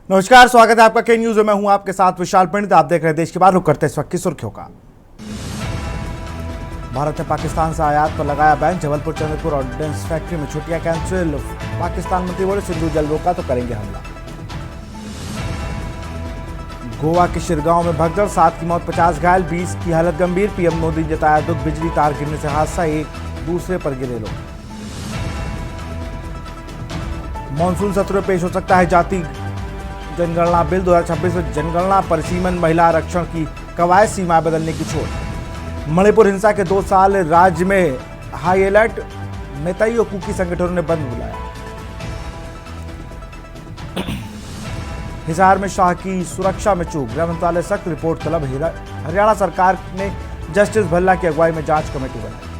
नमस्कार, स्वागत है आपका के न्यूज में। मैं हूं आपके साथ विशाल पंडित। आप देख रहे हैं देश के बाहर। रुक करते हैं इस वक्त की सुर्खियों का। भारत ने पाकिस्तान से आयात पर लगाया ban. Jabalpur Chandrapur ordnance factory में छुट्टियां कैंसिल। पाकिस्तान मंत्री बोले सिंधु जल रोका तो करेंगे हमला। गोवा के शिरगांव में भगदड़, 7 की मौत 50 घायल, 20 की हालत गंभीर। पीएम मोदी ने जताया दुख, बिजली तार गिरने से हादसा, एक दूसरे पर गिरे लोग। मॉनसून सत्र में पेश हो सकता है जाति जनगणना बिल। 2026 में जनगणना पर सीमन महिला आरक्षण की कवायद, सीमाएं बदलने की छूट। मणिपुर हिंसा के 2 साल, राज्य में हाई अलर्ट। मेताई और कुकी संगठनों ने बंद बुलाया। हिसार में शाह की सुरक्षा में चूक, गृह मंत्रालय सख्त, रिपोर्ट तलब। हरियाणा सरकार ने जस्टिस भल्ला की अगुवाई में जांच कमेटी बनाई।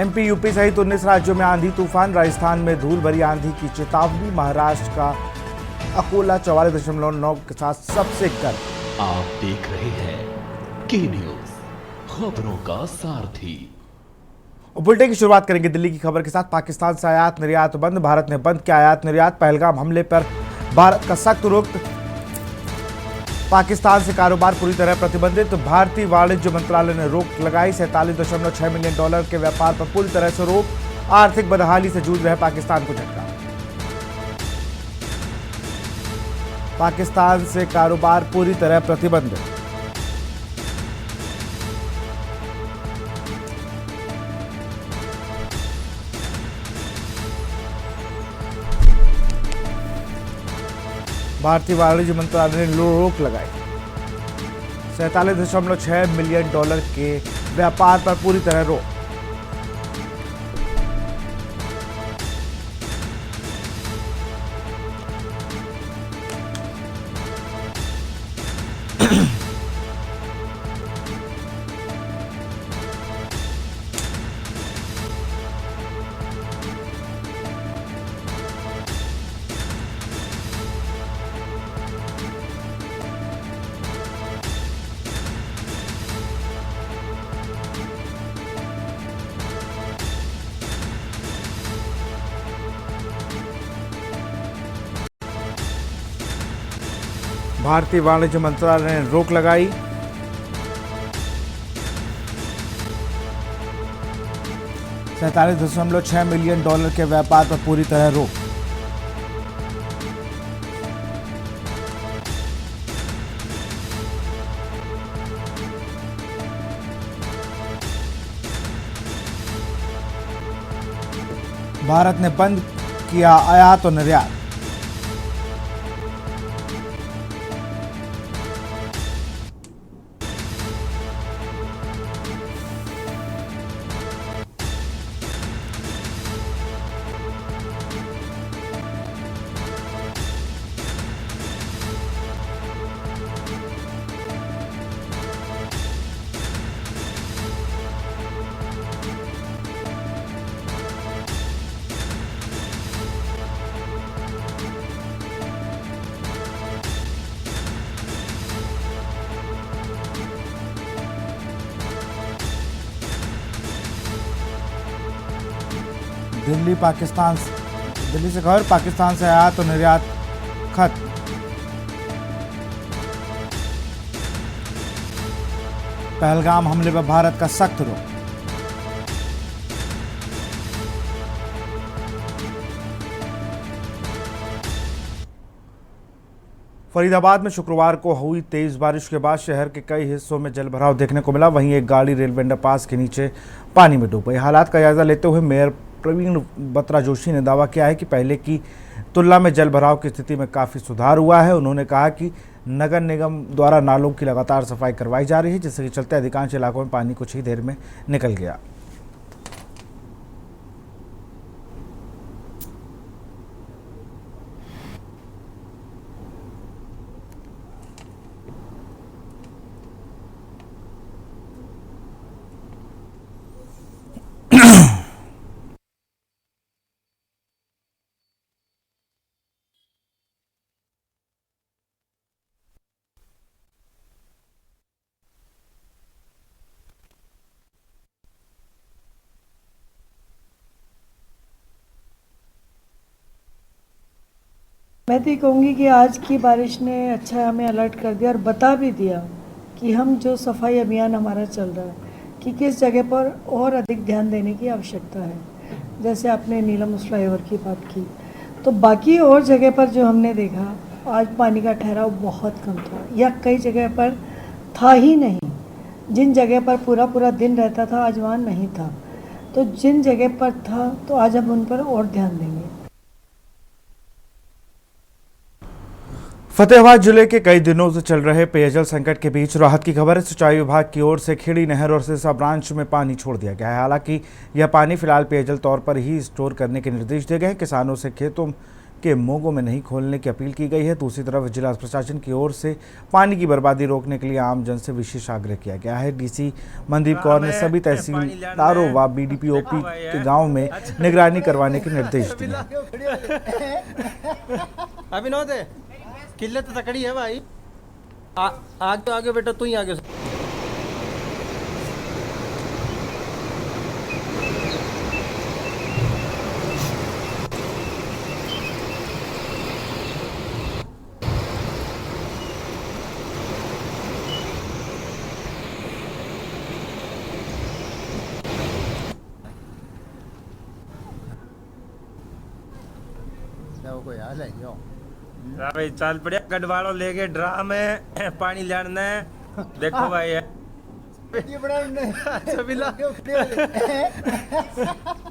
एमपी यूपी सहित 19 राज्यों में आंधी तूफान, राजस्थान में धूल भरी आंधी की चेतावनी। महाराष्ट्र का अकोला 44.9 के साथ सबसे गर्म। आप देख रहे हैं के न्यूज, खबरों का सारथी। बुलेटिन की शुरुआत करेंगे दिल्ली की खबर के साथ। पाकिस्तान से आयात निर्यात बंद, भारत ने बंद किया आयात निर्यात। पहलगाम हमले पर भारत का सख्त रुख, पाकिस्तान से कारोबार पूरी तरह प्रतिबंधित। तो भारतीय वाणिज्य मंत्रालय ने रोक लगाई। 47.6 मिलियन डॉलर के व्यापार पर पूरी तरह से रोक। आर्थिक बदहाली से जूझ रहे पाकिस्तान को झटका। पाकिस्तान से कारोबार पूरी तरह प्रतिबंधित। भारतीय वाणिज्य मंत्रालय ने रोक लगाई। 47.6 मिलियन डॉलर के व्यापार पर पूरी तरह रोक। भारतीय वाणिज्य मंत्रालय ने रोक लगाई। $47.6 मिलियन डॉलर के व्यापार पर पूरी तरह रोक। भारत ने बंद किया आयात और निर्यात। दिल्ली से खबर, पाकिस्तान से आयात और निर्यात खत्म। पहलगाम हमले पर भारत का सख्त रुख। फरीदाबाद में शुक्रवार को हुई तेज बारिश के बाद शहर के कई हिस्सों में जलभराव देखने को मिला। वहीं एक गाड़ी रेलवे अंडरपास के नीचे पानी में डूब गई। हालात का जायजा लेते हुए मेयर प्रवीण बत्रा जोशी ने दावा किया है कि पहले की तुलना में जलभराव की स्थिति में काफ़ी सुधार हुआ है। उन्होंने कहा कि नगर निगम द्वारा नालों की लगातार सफाई करवाई जा रही है, जिसके चलते अधिकांश इलाकों में पानी कुछ ही देर में निकल गया। मैं तो ये कहूँगी कि आज की बारिश ने अच्छा हमें अलर्ट कर दिया और बता भी दिया कि हम जो सफाई अभियान हमारा चल रहा है कि किस जगह पर और अधिक ध्यान देने की आवश्यकता है। जैसे आपने नीलम फ्लाईओवर की बात की, तो बाकी और जगह पर जो हमने देखा आज पानी का ठहराव बहुत कम था या कई जगह पर था ही नहीं। जिन जगह पर पूरा पूरा दिन रहता था आज वहाँ नहीं था, तो जिन जगह पर था तो आज हम उन पर और ध्यान देंगे। फतेहाबाद जिले के कई दिनों से चल रहे पेयजल संकट के बीच राहत की खबर है। सिंचाई विभाग की ओर से खेड़ी नहर और सिरसा ब्रांच में पानी छोड़ दिया गया है। हालांकि यह पानी फिलहाल पेयजल तौर पर ही स्टोर करने के निर्देश दिए गए हैं। किसानों से खेतों के मोगों में नहीं खोलने की अपील की गई है। दूसरी तरफ जिला प्रशासन की ओर से पानी की बर्बादी रोकने के लिए आम जन से विशेष आग्रह किया गया है। डीसी मनदीप कौर ने सभी तहसीलदारों व बीडीपीओपी के गाँव में निगरानी करवाने के निर्देश दिए। किल्लत तकड़ी है भाई। आगे तो आगे बेटा, तू ही आगे। कोई हाल है क्यों? भाई चल पड़े गढ़वाड़ो लेके ड्रा में पानी लाना है। देखो भाई है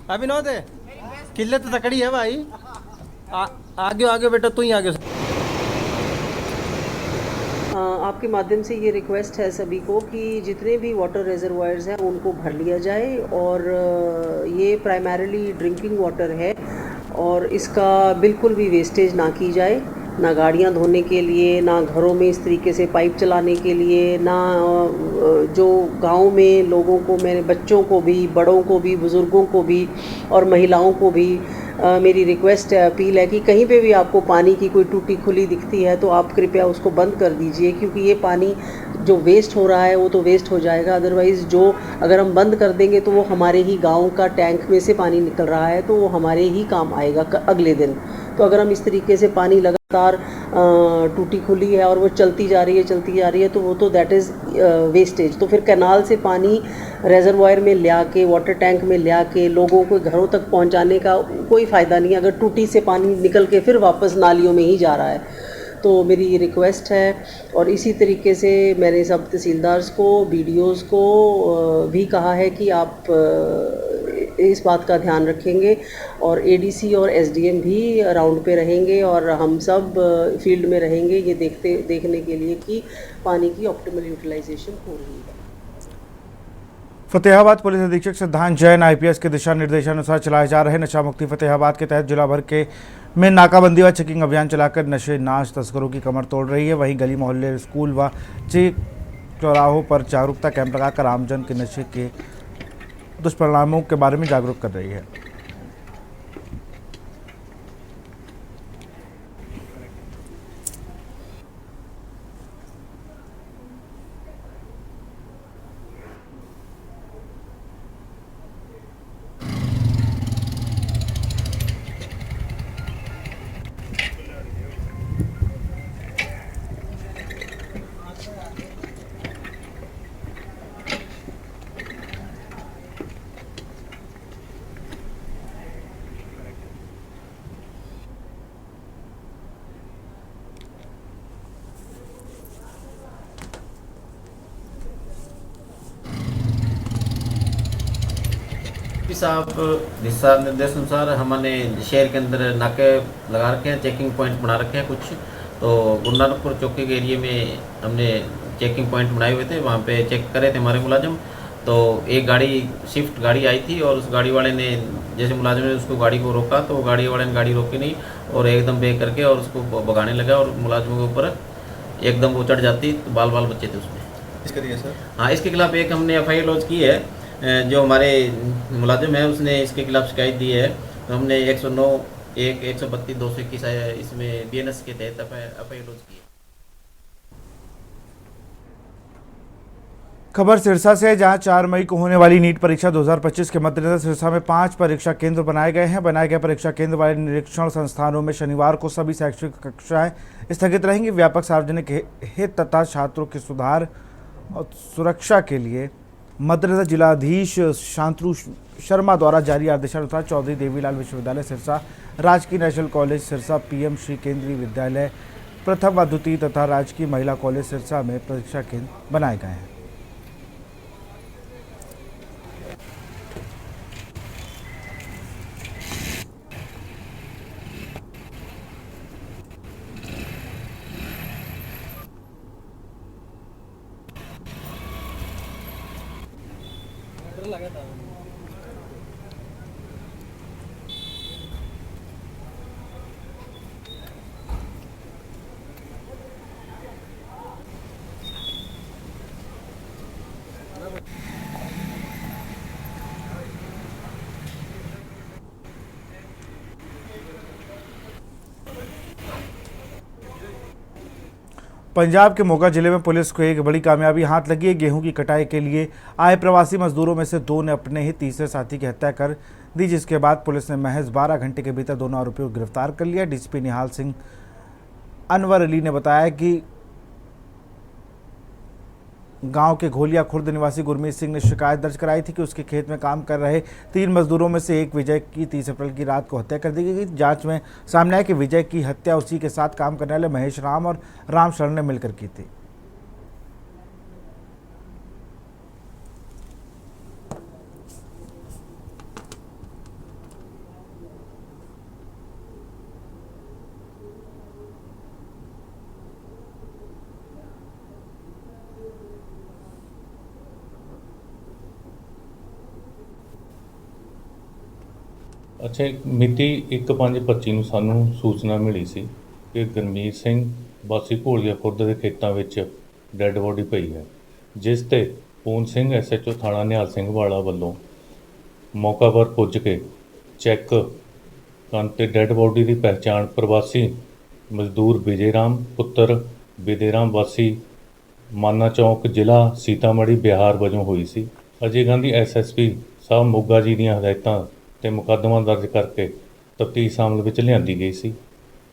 अभी नो दे किल्लत तकड़ी है भाई। आगे आगे बेटा, तू ही आगे। आपके माध्यम से ये रिक्वेस्ट है सभी को कि जितने भी वाटर रिजर्वायर्स हैं उनको भर लिया जाए और ये प्राइमरीली ड्रिंकिंग वाटर है और इसका बिल्कुल भी वेस्टेज ना की जाए, ना गाड़ियाँ धोने के लिए, ना घरों में इस तरीके से पाइप चलाने के लिए, ना जो गांव में लोगों को, मेरे बच्चों को भी, बड़ों को भी, बुज़ुर्गों को भी और महिलाओं को भी मेरी रिक्वेस्ट है, अपील है कि कहीं पे भी आपको पानी की कोई टूटी खुली दिखती है तो आप कृपया उसको बंद कर दीजिए, क्योंकि ये पानी जो वेस्ट हो रहा है वो तो वेस्ट हो जाएगा। अदरवाइज़ जो अगर हम बंद कर देंगे तो वो हमारे ही गांव का टैंक में से पानी निकल रहा है तो वो हमारे ही काम आएगा अगले दिन। तो अगर हम इस तरीके से पानी लगातार टूटी खुली है और वो चलती जा रही है तो वो तो दैट इज़ वेस्टेज। तो फिर कैनाल से पानी रेजरवायर में ले आके, वाटर टैंक में ले आके लोगों को घरों तक पहुंचाने का कोई फ़ायदा नहीं अगर टूटी से पानी निकल के फिर वापस नालियों में ही जा रहा है। तो मेरी ये रिक्वेस्ट है और इसी तरीके से मैंने सब तहसीलदार्स को, बीडीओज़ को भी कहा है कि आप इस बात का ध्यान रखेंगे और एडीसी और एसडीएम भी राउंड पे रहेंगे और हम सब फील्ड में रहेंगे ये देखने के लिए कि पानी की ऑप्टिमल यूटिलाइजेशन हो रही है। फतेहाबाद पुलिस अधीक्षक सिद्धांत जैन आईपीएस के दिशा निर्देशानुसार चलाए जा रहे नशा मुक्ति फतेहाबाद के तहत जिला भर के में नाकाबंदी व चेकिंग अभियान चलाकर नशे नाश तस्करों की कमर तोड़ रही है। वहीं गली मोहल्ले, स्कूल व चेक चौराहों पर जागरूकता कैंप लगाकर आमजन के नशे के दुष्परिणामों के बारे में जागरूक कर रही है। साहब दिशा निर्देश अनुसार हमने शहर के अंदर नाके लगा रखे हैं, चेकिंग पॉइंट बना रखे हैं कुछ। तो गुरुनानकपुर चौकी के एरिए में हमने चेकिंग पॉइंट बनाए हुए थे, वहाँ पे चेक करे थे हमारे मुलाजिम। तो एक गाड़ी, स्विफ्ट गाड़ी आई थी और उस गाड़ी वाले ने, जैसे मुलाजिम ने उसको गाड़ी को रोका तो गाड़ी वाले ने गाड़ी रोकी नहीं और एकदम ब्रेक करके और उसको भगाने लगा और मुलाजिमों के ऊपर एकदम वो चढ़ जाती तो बाल बाल बच्चे थे उसमें। इसके लिए सर? हाँ, इसके खिलाफ एक हमने एफआईआर लॉन्च की है। जो हमारे मुलाजिम है उसने इसके खिलाफ शिकायत दी है तो हमने 109, 132, 221 इसमें बीएनएस के तहत एफआईआर लॉन्च की है। खबर सिरसा से है, जहां 4 मई को होने वाली नीट परीक्षा 2025 के मद्देनजर सिरसा में 5 परीक्षा केंद्र बनाए गए हैं। बनाए गए परीक्षा केंद्र वाले निरीक्षण संस्थानों में शनिवार को सभी शैक्षणिक कक्षाएं स्थगित रहेंगी। व्यापक सार्वजनिक हित तथा छात्रों के सुधार और सुरक्षा के लिए मद्देनजर जिलाधीश शांतनु शर्मा द्वारा जारी आदेशानुसार चौधरी देवीलाल विश्वविद्यालय सिरसा, राजकीय national college Sirsa, PM Shri केंद्रीय विद्यालय प्रथम व द्वितीय तथा राजकीय महिला कॉलेज सिरसा में परीक्षा केंद्र बनाए गए हैं। पंजाब के मोगा जिले में पुलिस को एक बड़ी कामयाबी हाथ लगी है। गेहूं की कटाई के लिए आए प्रवासी मजदूरों में से 2 ने अपने ही तीसरे साथी की हत्या कर दी, जिसके बाद पुलिस ने महज 12 घंटे के भीतर दोनों आरोपियों को गिरफ्तार कर लिया। डीसीपी निहाल सिंह अनवर अली ने बताया कि गांव के घोलिया खुर्द निवासी गुरमीत सिंह ने शिकायत दर्ज कराई थी कि उसके खेत में काम कर रहे 3 मजदूरों में से एक विजय की 30 अप्रैल की रात को हत्या कर दी गई। जांच में सामने आया कि विजय की हत्या उसी के साथ काम करने वाले महेश राम और राम शरण ने मिलकर की थी। ਅੱਛਾ, ਮਿਤੀ 1/5/25 ਨੂੰ ਸਾਨੂੰ ਸੂਚਨਾ ਮਿਲੀ ਸੀ ਕਿ ਗੁਰਮੀਤ ਸਿੰਘ ਵਾਸੀ ਘੋਲੀਆ ਖੁਰਦ ਦੇ ਖੇਤਾਂ ਵਿੱਚ ਡੈੱਡ ਬੋਡੀ ਪਈ ਹੈ, ਜਿਸ ਤੇ ਪੂਨ ਸਿੰਘ ਐਸਐਚਓ ਥਾਣਾ ਨਿਹਾਲ ਸਿੰਘ ਵਾਲਾ ਵੱਲੋਂ ਮੌਕਾ ਪਰ ਪੁੱਜ ਕੇ ਚੈੱਕ ਕਰਨ ਤੇ ਡੈੱਡ ਬੋਡੀ ਦੀ ਪਹਿਚਾਣ ਪ੍ਰਵਾਸੀ ਮਜ਼ਦੂਰ ਵਿਜੇ ਰਾਮ ਪੁੱਤਰ ਵਿਦੇ ਰਾਮ ਵਾਸੀ ਮਾਨਾ ਚੌਂਕ ਜ਼ਿਲ੍ਹਾ ਸੀਤਾਮੜੀ ਬਿਹਾਰ ਵਜੋਂ ਹੋਈ ਸੀ। ਅਜੇ ਗਾਂਧੀ ਐਸਐਸਪੀ ਸਾਹਿਬ ਮੋਗਾ ਜੀ ਦੀਆਂ ਹਦਾਇਤਾਂ ਤੇ ਮੁਕੱਦਮਾ ਦਰਜ ਕਰਕੇ ਤਫਤੀਸ਼ ਅਮਲ ਵਿੱਚ ਲਿਆਂਦੀ ਗਈ ਸੀ।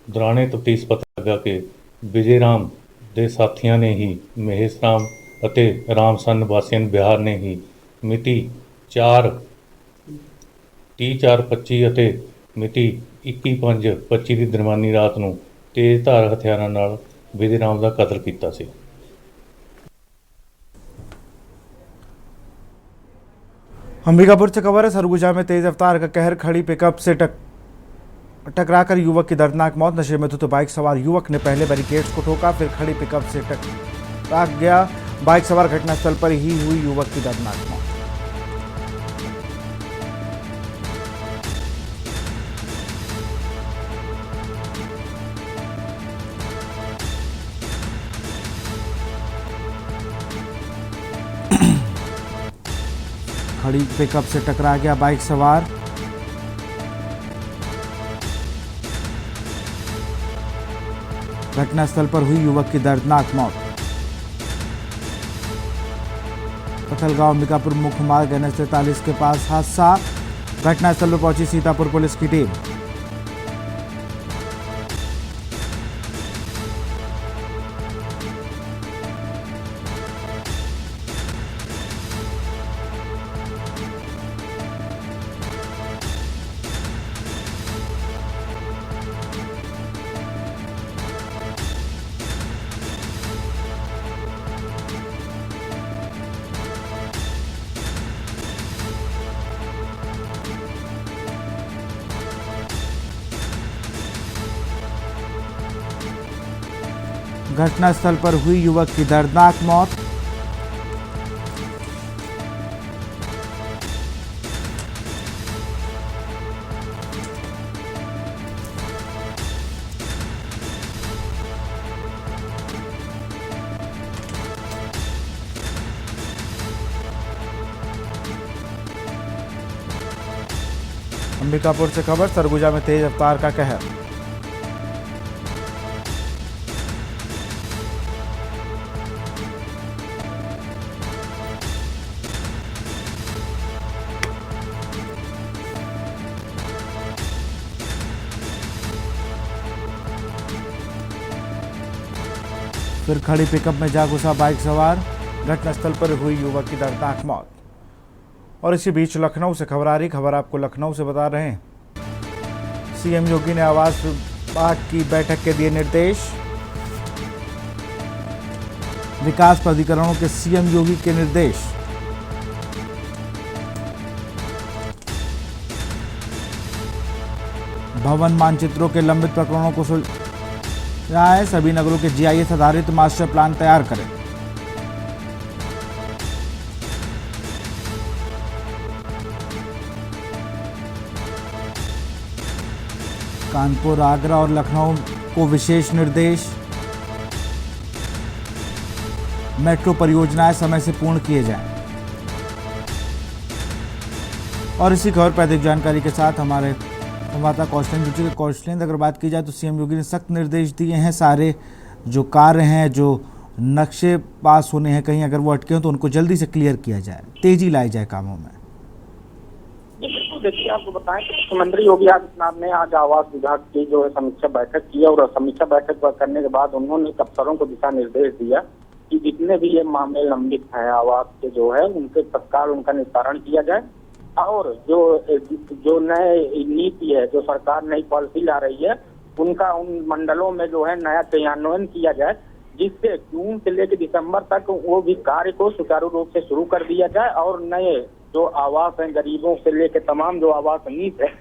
ਦੌਰਾਨੇ ਤਫਤੀਸ਼ ਪਤਾ ਲੱਗਾ ਕਿ ਵਿਜੇ ਰਾਮ ਦੇ ਸਾਥੀਆਂ ਨੇ ਹੀ ਮਹੇਸ਼ ਰਾਮ ਅਤੇ ਰਾਮ ਸਨ ਵਾਸੀਆਂ ਬਿਹਾਰ ਨੇ ਹੀ ਮਿਤੀ 4/30/25 ਅਤੇ ਮਿਤੀ 21/5/25 ਦੀ ਦਰਮਿਆਨੀ ਰਾਤ ਨੂੰ ਤੇਜ਼ ਧਾਰ ਹਥਿਆਰਾਂ ਨਾਲ ਵਿਜੇ ਰਾਮ ਦਾ ਕਤਲ ਕੀਤਾ ਸੀ। अंबिकापुर से खबर है, सरगुजा में तेज रफ्तार का कहर, खड़ी पिकअप से टकराकर युवक की दर्दनाक मौत। नशे में धुत बाइक सवार युवक ने पहले बैरिकेड्स को ठोका, फिर खड़ी पिकअप से टकरा गया। बाइक सवार घटनास्थल पर ही हुई युवक की दर्दनाक मौत। खड़ी पिकअप से टकरा गया बाइक सवार। घटनास्थल पर हुई युवक की दर्दनाक मौत। पथलगांव अंबिकापुर मुख्य मार्ग NH43 के पास हादसा। घटनास्थल पर पहुंची सीतापुर पुलिस की टीम। घटनास्थल पर हुई युवक की दर्दनाक मौत। अंबिकापुर से खबर, सरगुजा में तेज रफ्तार का कहर। फिर खड़ी पिकअप में जा घुसा बाइक सवार, घटनास्थल पर हुई युवक की दर्दनाक मौत। और इसी बीच लखनऊ से खबर आ रही, खबर आपको लखनऊ से बता रहे हैं। सीएम योगी ने आवास विभाग की बैठक के दिए निर्देश। विकास प्राधिकरणों के सीएम योगी के निर्देश। भवन मानचित्रों के लंबित प्रकरणों को सुलझाएं, सभी नगरों के जीआईएस आधारित मास्टर प्लान तैयार करें। कानपुर, आगरा और लखनऊ को विशेष निर्देश। मेट्रो परियोजनाएं समय से पूर्ण किए जाएं। और इसी खबर पर अधिक जानकारी के साथ हमारे संवाददाता कौशलेंद्र जुड़ चुके। कौशलेंद्र, अगर बात की जाए तो सीएम योगी ने सख्त निर्देश दिए हैं, सारे जो कार्य हैं, जो नक्शे पास होने हैं, कहीं अगर वो अटके हो तो उनको जल्दी से क्लियर किया जाए, तेजी लाई जाए कामों में। बिल्कुल, देखिए आपको बताएं कि मुख्यमंत्री योगी आदित्यनाथ ने आज आवास विभाग की जो है समीक्षा बैठक की और समीक्षा बैठक करने के बाद उन्होंने अफसरों को दिशा निर्देश दिया कि जितने भी ये मामले लंबित हैं आवास के जो है उनके तत्काल उनका निस्तारण किया जाए। और जो नए नीति है, जो सरकार नई पॉलिसी ला रही है, उनका उन मंडलों में जो है नया क्रियान्वयन किया जाए, जिससे जून से लेकर दिसंबर तक वो भी कार्य को सुचारू रूप से शुरू कर दिया जाए और नए जो आवास हैं, गरीबों से लेकर तमाम जो आवास नीति है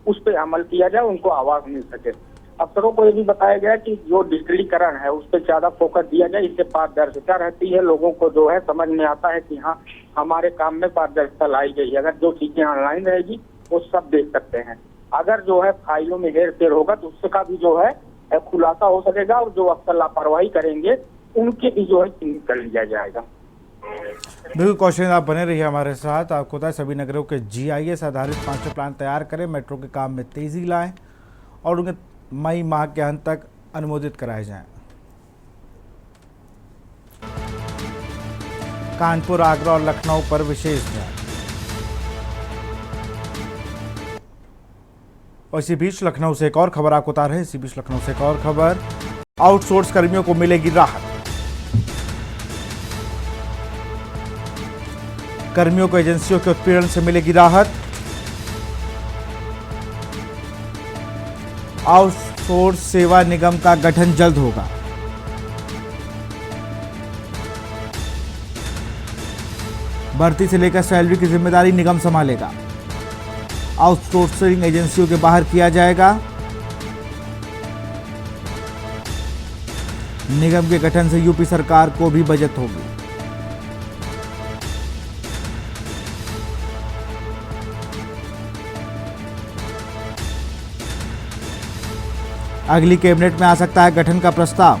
उस पर अमल किया जाए, उनको आवास मिल सके। अफसरों को ये भी बताया गया कि जो डिजिटलीकरण है उस पर ज्यादा फोकस दिया जाए, इससे पारदर्शिता रहती है, लोगों को जो है समझ में आता है कि हाँ हमारे काम में पारदर्शिता लाई गई है। अगर जो चीजें ऑनलाइन रहेगी वो सब देख सकते हैं, अगर जो है फाइलों में हेर फेर होगा तो उसका भी जो है खुलासा हो सकेगा और जो अफसर लापरवाही करेंगे उनके भी जो है चिन्हित कर लिया जाएगा। बिल्कुल कौशलेंद्र, आप बने रहिए हमारे साथ। आपको पता है सभी नगरों के जीआईएस आधारित मास्टर प्लान तैयार करें, मेट्रो के काम में तेजी लाएं और उन्हें मई माह के अंत तक अनुमोदित कराए जाएं। कानपुर, आगरा और लखनऊ पर विशेष ध्यान। और इसी बीच लखनऊ से एक और खबर आपको बता रहे हैं। इसी बीच लखनऊ से एक और खबर, आउटसोर्स कर्मियों को मिलेगी राहत। कर्मियों को एजेंसियों के उत्पीड़न से मिलेगी राहत। आउटसोर्स सेवा निगम का गठन जल्द होगा। भर्ती से लेकर सैलरी की जिम्मेदारी निगम संभालेगा। आउटसोर्सिंग एजेंसियों के बाहर किया जाएगा। निगम के गठन से यूपी सरकार को भी बचत होगी। अगली कैबिनेट में आ सकता है गठन का प्रस्ताव।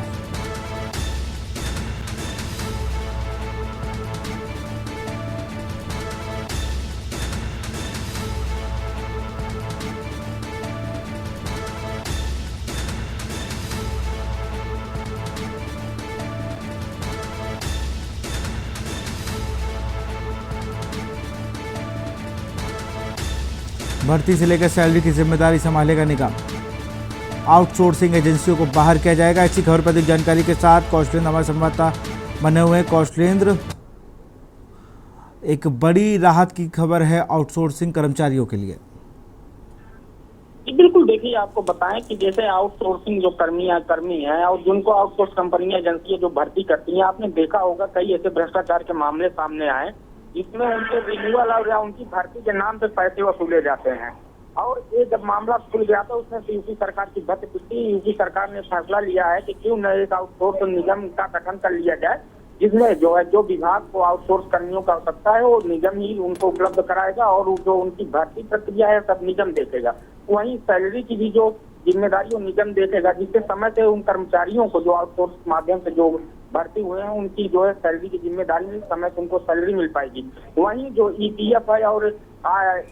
भर्ती से लेकर सैलरी की जिम्मेदारी संभालेगा निगम। आउटसोर्सिंग एजेंसियों को बाहर किया जाएगा। इसी खबर पर अधिक जानकारी के साथ कौशलेंद्र हमारे संवाददाता बने हुए हैं। कौशलेंद्र, एक बड़ी राहत की खबर है आउटसोर्सिंग कर्मचारियों के लिए। बिल्कुल, देखिए आपको बताएं कि जैसे आउटसोर्सिंग जो कर्मी हैं और जिनको आउटसोर्स कंपनियां एजेंसियां जो भर्ती करती हैं, आपने देखा होगा कई ऐसे भ्रष्टाचार के मामले सामने आए जिसमें उनके रिन्यूअल और या उनकी भर्ती के नाम पे पैसे वसूले जाते हैं। और ये जब मामला खुल गया था उसमें यूपी सरकार की बत पिटी। यूपी सरकार ने फैसला लिया है कि क्यों न एक आउटसोर्स निगम का गठन कर लिया जाए, जिसमें जो है जो विभाग को आउटसोर्स कर्मियों का आवश्यकता है वो निगम ही उनको उपलब्ध कराएगा और जो उनकी भर्ती प्रक्रिया है सब निगम देखेगा। वहीं सैलरी की भी जो जिम्मेदारी वो निगम देखेगा, जिससे समय से उन कर्मचारियों को जो आउटसोर्स माध्यम से जो भर्ती हुए हैं उनकी जो है सैलरी की जिम्मेदारी समय से उनको सैलरी मिल पाएगी। वहीं जो ईपीएफ है और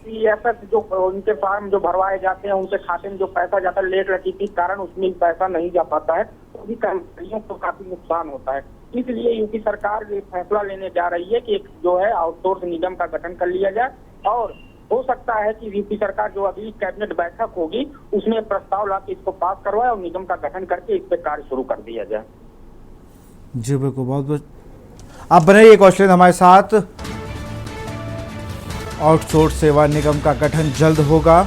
ईएसएस जो उनके फॉर्म जो भरवाए जाते हैं, उनके खाते में जो पैसा जाता है लेट लगी के कारण उसमें पैसा नहीं जा पाता है, तो भी कर्मचारियों को काफी नुकसान होता है। इसलिए यूपी सरकार ये फैसला लेने जा रही है कि एक जो है आउटसोर्स निगम का गठन कर लिया जाए और हो सकता है कि यूपी सरकार जो अगली कैबिनेट बैठक होगी उसमें प्रस्ताव लाकर इसको पास करवाए और निगम का गठन करके इस पे कार्य शुरू कर दिया जाए। जी बिल्कुल, बहुत बहुत आप बने रहिए कौशलेंद्र हमारे साथ। आउटसोर्स सेवा निगम का गठन जल्द होगा।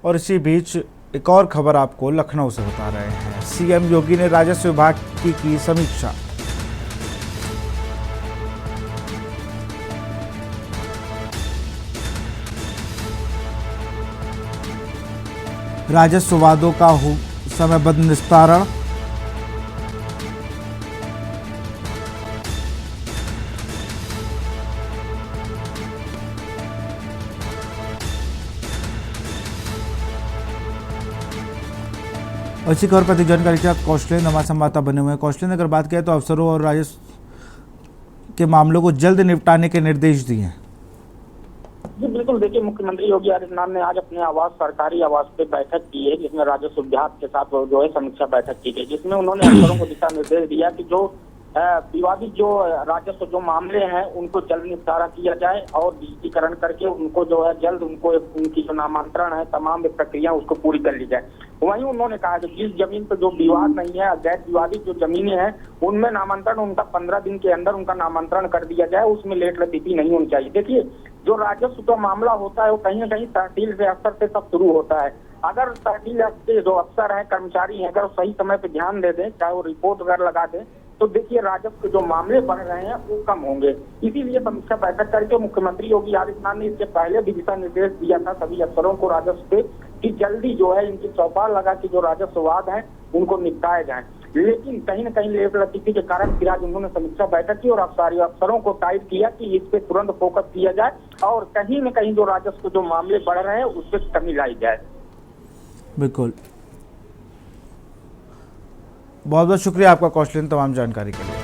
और इसी बीच एक और खबर आपको लखनऊ से बता रहे हैं। सीएम योगी ने राजस्व विभाग की समीक्षा। राजस्व वादों का समयबद्ध निस्तारण। इसी खबर पर अधिक जानकारी के साथ कौशलेंद्र हमारे संवाददाता बने हुए हैं। कौशलेंद्र, अगर बात करें तो अफसरों और राजस्व के मामलों को जल्द निपटाने के निर्देश दिए हैं। जी बिल्कुल, देखिए मुख्यमंत्री योगी आदित्यनाथ ने आज अपने आवास, सरकारी आवास पे बैठक की है, जिसमें राजस्व विभाग के साथ जो है समीक्षा बैठक की गई, जिसमें उन्होंने अफसरों को दिशा निर्देश दिया कि जो विवादित जो राजस्व जो मामले हैं उनको जल्द निपटारा किया जाए और डिजिटीकरण करके उनको जो है जल्द उनको उनकी जो नामांतरण है तमाम प्रक्रिया उसको पूरी कर ली जाए। वहीं उन्होंने कहा कि जिस जमीन पर जो विवाद नहीं है, गैर विवादित जो जमीनें हैं उनमें नामांतरण उनका 15 दिन के अंदर उनका नामांतरण कर दिया जाए, उसमें लेट लतीफी नहीं होनी चाहिए। देखिए जो राजस्व का मामला होता है वो कहीं न कहीं तहसील से अफसर से सब शुरू होता है। अगर तहसील के जो अफसर हैं, कर्मचारी हैं, अगर सही समय पे ध्यान दे दें, चाहे वो रिपोर्ट वगैरह लगा दें, तो देखिए राजस्व के जो मामले बढ़ रहे हैं वो कम होंगे। इसीलिए समीक्षा बैठक करके मुख्यमंत्री योगी आदित्यनाथ ने इसके पहले भी दिशा निर्देश दिया था सभी अफसरों को राजस्व पे कि जल्दी जो है इनकी चौपाल लगा के जो राजस्ववाद है उनको निपटाए जाए। लेकिन कहीं न कहीं लेट लतीफी के कारण फिर आज उन्होंने समीक्षा बैठक की और अफसरों को टाइट किया कि इस पे तुरंत फोकस किया जाए और कहीं न कहीं जो राजस्व जो मामले बढ़ रहे हैं उस पर कमी लाई जाए। बिल्कुल, बहुत बहुत शुक्रिया आपका कौशलेंद्र तमाम जानकारी के लिए।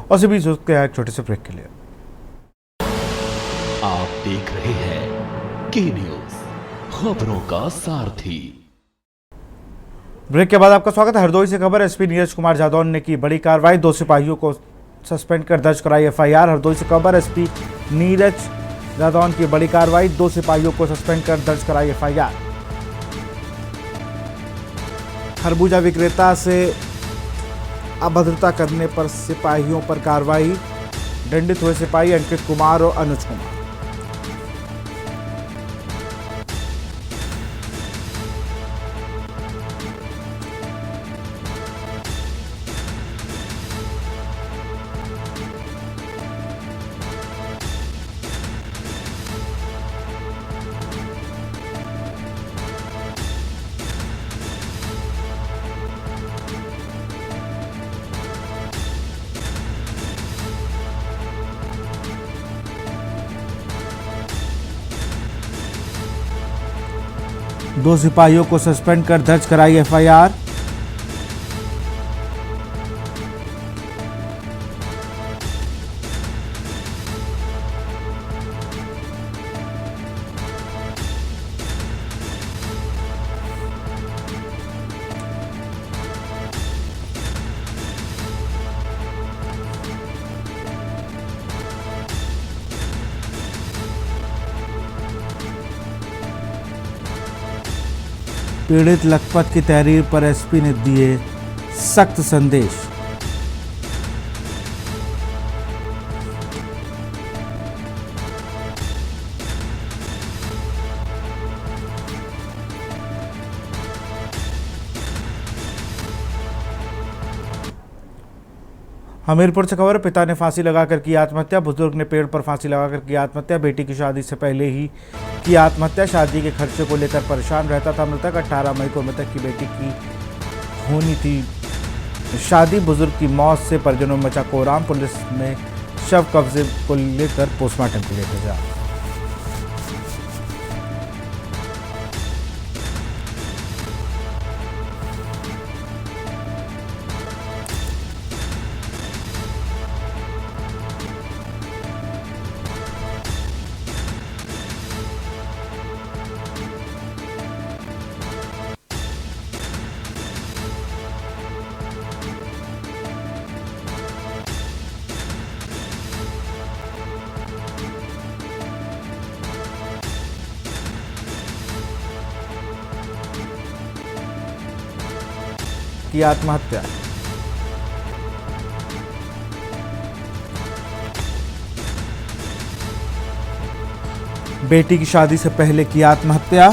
और सभी सोचते हैं एक छोटे से ब्रेक के लिए। आप देख रहे हैं के न्यूज, खबरों का सारथी। ब्रेक के बाद आपका स्वागत है। हरदोई से खबर। एसपी नीरज कुमार जादौन ने की बड़ी कार्रवाई, 2 सिपाहियों को सस्पेंड कर दर्ज कराई एफआईआर। हरदोई से खबर। एसपी नीरज जादौन की बड़ी कार्रवाई, 2 सिपाहियों को सस्पेंड कर दर्ज कराई एफआईआर। खरबूजा विक्रेता से अभद्रता करने पर सिपाहियों पर कार्रवाई, दंडित हुए सिपाही अंकित कुमार और अनुज कुमार। दो सिपाहियों को सस्पेंड कर दर्ज कराई एफआईआर। पीड़ित लखपत की तहरीर पर एसपी ने दिए सख्त संदेश। हमीरपुर से खबर। पिता ने फांसी लगाकर की आत्महत्या। बुजुर्ग ने पेड़ पर फांसी लगाकर की आत्महत्या। बेटी की शादी से पहले ही की आत्महत्या। शादी के खर्चे को लेकर परेशान रहता था मृतक। 18 मई को मृतक की बेटी की होनी थी शादी। बुजुर्ग की मौत से परिजनों में मचा कोहराम। पुलिस में शव कब्जे को लेकर पोस्टमार्टम के लिए भेजा। की आत्महत्या। बेटी की शादी से पहले की आत्महत्या।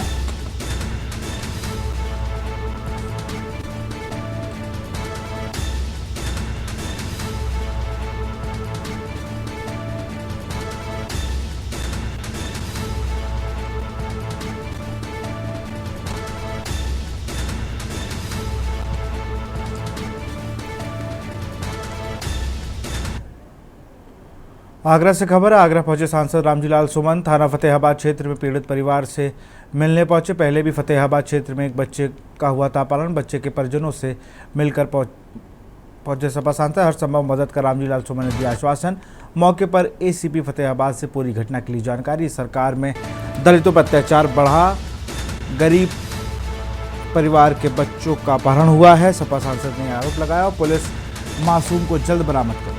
आगरा से खबर है। आगरा पहुंचे सांसद रामजीलाल सुमन थाना फतेहाबाद क्षेत्र में पीड़ित परिवार से मिलने पहुंचे। पहले भी फतेहाबाद क्षेत्र में एक बच्चे का हुआ था अपहरण। बच्चे के परिजनों से मिलकर पहुंचे सपा सांसद। हर संभव मदद का रामजीलाल सुमन ने दिया आश्वासन। मौके पर एसीपी फतेहाबाद से पूरी घटना की ली जानकारी। सरकार में दलितों पर अत्याचार बढ़ा, गरीब परिवार के बच्चों का अपहरण हुआ है। सपा सांसद ने आरोप लगाया और पुलिस मासूम को जल्द बरामद करे।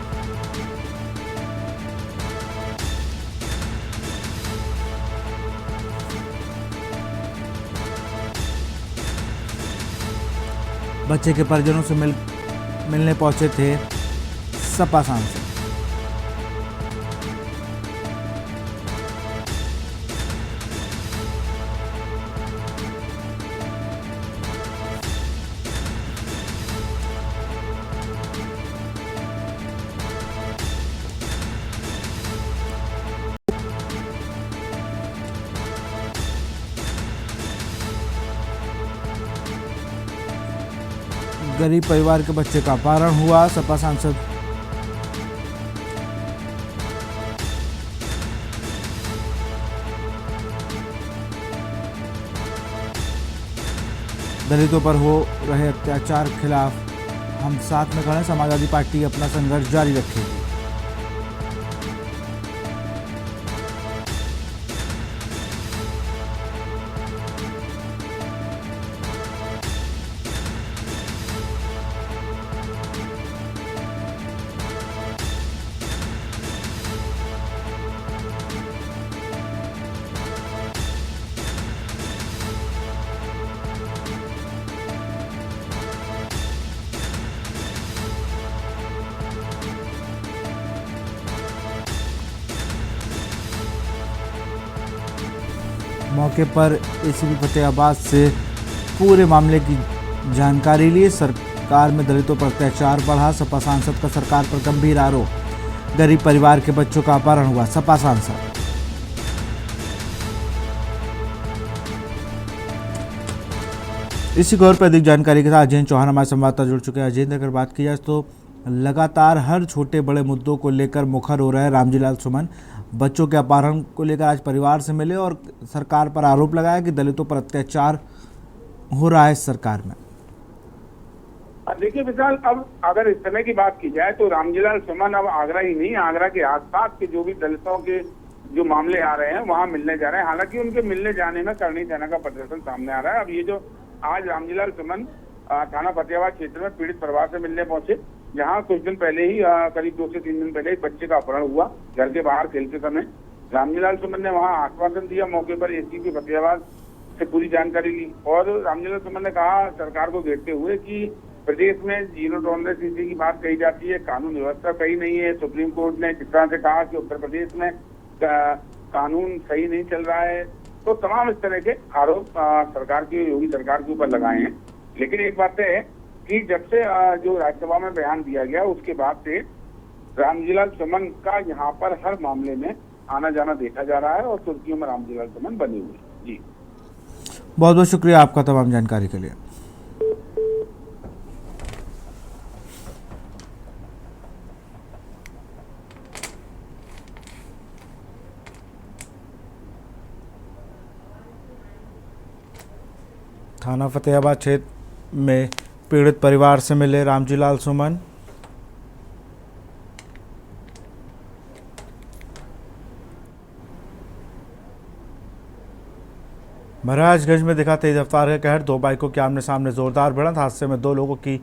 बच्चे के परिजनों से मिलने पहुंचे थे सपा सांसद। गरीब परिवार के बच्चे का अपहरण हुआ। सपा सांसद दलितों पर हो रहे अत्याचार के खिलाफ हम साथ में खड़े हैं। समाजवादी पार्टी अपना संघर्ष जारी रखेगी। मौके पर एसीपी फतेहाबाद से पूरे मामले की जानकारी ली। सरकार में दलितों पर अत्याचार बढ़ा। सपा सांसद का सरकार पर गंभीर आरोप। गरीब परिवार के बच्चों का अपहरण हुआ। सपा सांसद इसी खबर पर अधिक जानकारी के साथ अजय चौहान हमारे संवाददाता जुड़ चुके हैं। अजय, अगर बात की जाए तो लगातार हर छोटे बड़े मुद्दों को लेकर मुखर हो रहे हैं रामजीलाल सुमन। बच्चों के अपहरण को लेकर आज परिवार से मिले और सरकार पर आरोप लगाया कि दलितों पर अत्याचार हो रहा है सरकार में। देखिए विशाल, अब अगर इस समय की बात की जाए तो रामजीलाल सुमन अब आगरा ही नहीं, आगरा के आसपास के जो भी दलितों के जो मामले आ रहे हैं वहां मिलने जा रहे हैं। हालांकि उनके मिलने जाने में करनी सेना का प्रदर्शन सामने आ रहा है। अब ये जो आज रामजीलाल सुमन थाना फतेहाबाद क्षेत्र में पीड़ित परिवार से मिलने पहुंचे, जहां कुछ दिन पहले ही करीब 2 से 3 दिन पहले एक बच्चे का अपहरण हुआ घर के बाहर खेलते समय। रामजीलाल सुमन ने वहां आश्वासन दिया, मौके पर एसीपी फतेहाबाद से पूरी जानकारी ली और रामजीलाल सुमन ने कहा सरकार को घेरते हुए कि प्रदेश में जीरो टॉलरेंस नीति की बात कही जाती है, कानून व्यवस्था सही नहीं है। सुप्रीम कोर्ट ने जिस तरह से कहा कि उत्तर प्रदेश में कानून सही नहीं चल रहा है, तो तमाम इस तरह के आरोप सरकार की, योगी सरकार के ऊपर लगाए हैं। लेकिन एक बात है कि जब से जो राज्यसभा में बयान दिया गया उसके बाद से रामजीलाल सुमन का यहाँ पर हर मामले में आना जाना देखा जा रहा है और सुर्खियों में रामजीलाल सुमन बने हुए हैं। जी, बहुत बहुत शुक्रिया आपका तमाम जानकारी के लिए। थाना फतेहाबाद क्षेत्र में पीड़ित परिवार से मिले रामजीलाल सुमन। महाराजगंज में दिखा तेज रफ्तार का कहर। 2 बाइकों के आमने सामने जोरदार भिड़ंत। हादसे में 2 लोगों की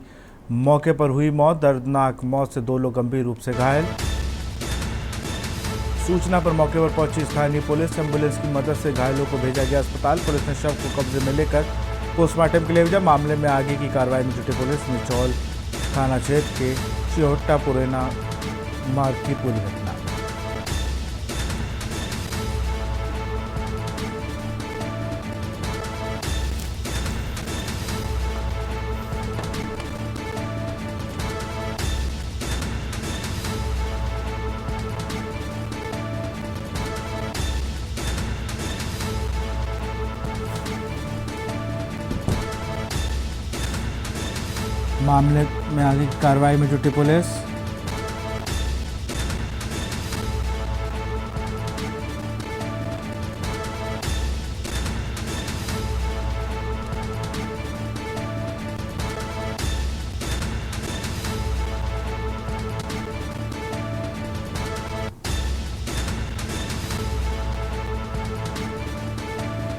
मौके पर हुई मौत। दर्दनाक मौत से 2 लोग गंभीर रूप से घायल। सूचना पर मौके पर पहुंची स्थानीय पुलिस। एम्बुलेंस की मदद से घायलों को भेजा गया अस्पताल। पुलिस ने शव को कब्जे में लेकर पोस्टमार्टम के लिए भेजा। मामले में आगे की कार्रवाई में जुटी पुलिस। निचौल थाना क्षेत्र के चिहोट्टा पुरेना मार्ग की पूरी घटना। मामले में आगे की कार्रवाई में जुटी पुलिस।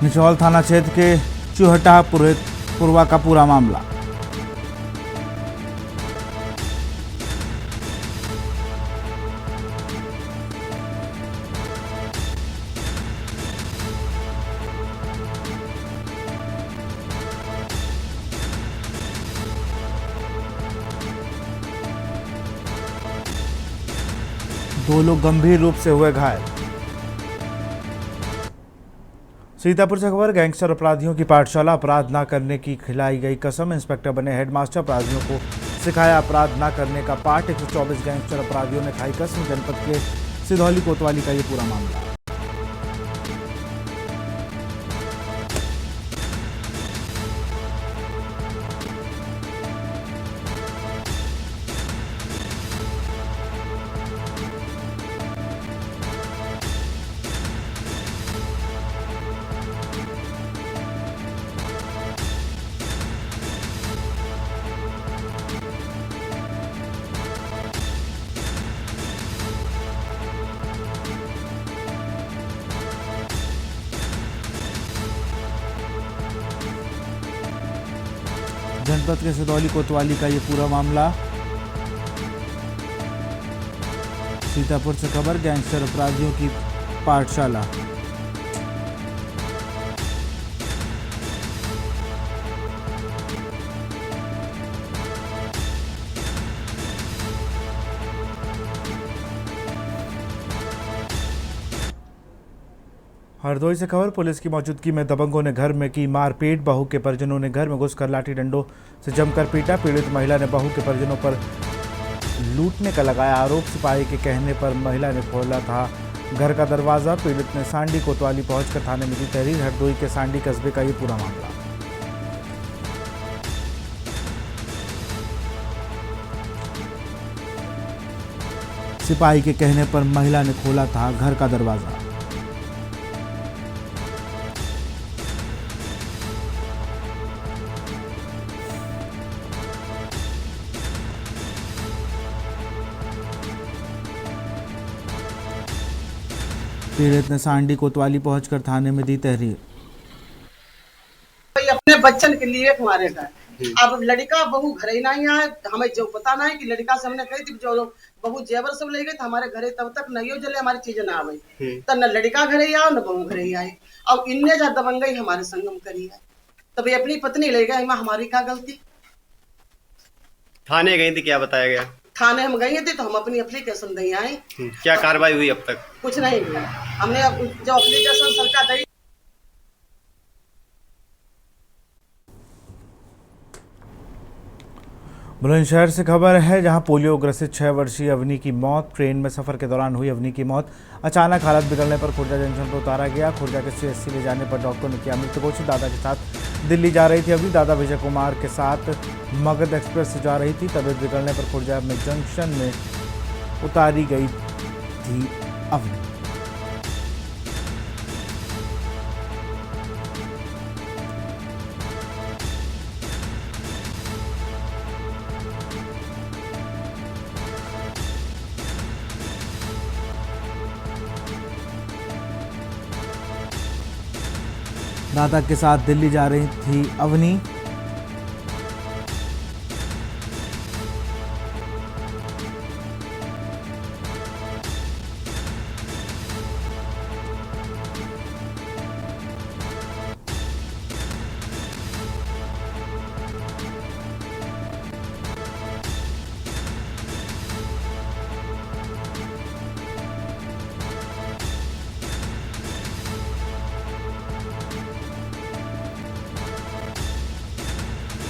निचौल थाना क्षेत्र के चुहटा पुरवा का पूरा मामला। दो लोग गंभीर रूप से हुए घायल। सीतापुर से खबर, गैंगस्टर अपराधियों की पाठशाला, अपराध न करने की खिलाई गई कसम। इंस्पेक्टर बने हेडमास्टर, अपराधियों को सिखाया अपराध न करने का पाठ। 124 गैंगस्टर अपराधियों ने खाई कसम। जनपद के सिधौली कोतवाली का ये पूरा मामला। जनपद के सिधौली कोतवाली का ये पूरा मामला। सीतापुर से खबर, गैंगस्टर अपराधियों की पाठशाला। हरदोई से खबर, पुलिस की मौजूदगी में दबंगों ने घर में की मारपीट। बहू के परिजनों ने घर में घुसकर लाठी डंडों से जमकर पीटा। पीड़ित महिला ने बहू के परिजनों पर लूटने का लगाया आरोप। सिपाही के कहने पर महिला ने खोला था घर का दरवाजा। पीड़ित ने सांडी कोतवाली पहुंचकर थाने में दी तहरीर। हरदोई के सांडी कस्बे का ये पूरा मामला। सिपाही के कहने पर महिला ने खोला था घर का दरवाजा। पीड़ित ने सांडी कोतवाली पहुंचकर थाने में दी तहरीर। अपने बच्चन के लिए हमारे घर अब लड़का बहू घर ही नहीं आए। हमें जो पता नहीं कि लड़का से हमने कही थी जो बहू जेवर सब ले गए तो हमारे घरे तब तक नहीं जले हमारी चीजें ना आवे तो न लड़का घरे ही आओ न बहू घरे ही आए। अब इनने जा दबंगई हमारे संगम करी है तभी अपनी पत्नी ले गए। हमारी क्या गलती। थाने गई थी, क्या बताया गया? थाने हम गए थे तो हम अपनी एप्लीकेशन दे आए। क्या कार्रवाई हुई अब तक? कुछ नहीं हुआ। हमने जो एप्लीकेशन सरकार दी। बुलंदशहर से खबर है, जहां पोलियो ग्रसित 6 वर्षीय अवनी की मौत। ट्रेन में सफर के दौरान हुई अवनी की मौत। अचानक हालत बिगड़ने पर खुर्जा जंक्शन पर उतारा गया। खुर्जा के CHC ले जाने पर डॉक्टर ने किया मृत्यु घोषित। दादा के साथ दिल्ली जा रही थी अवनी। दादा विजय कुमार के साथ मगध एक्सप्रेस से जा रही थी। तबीयत बिगड़ने पर खुर्जा में जंक्शन में उतारी गई थी अवनी। दादा के साथ दिल्ली जा रही थी अवनी।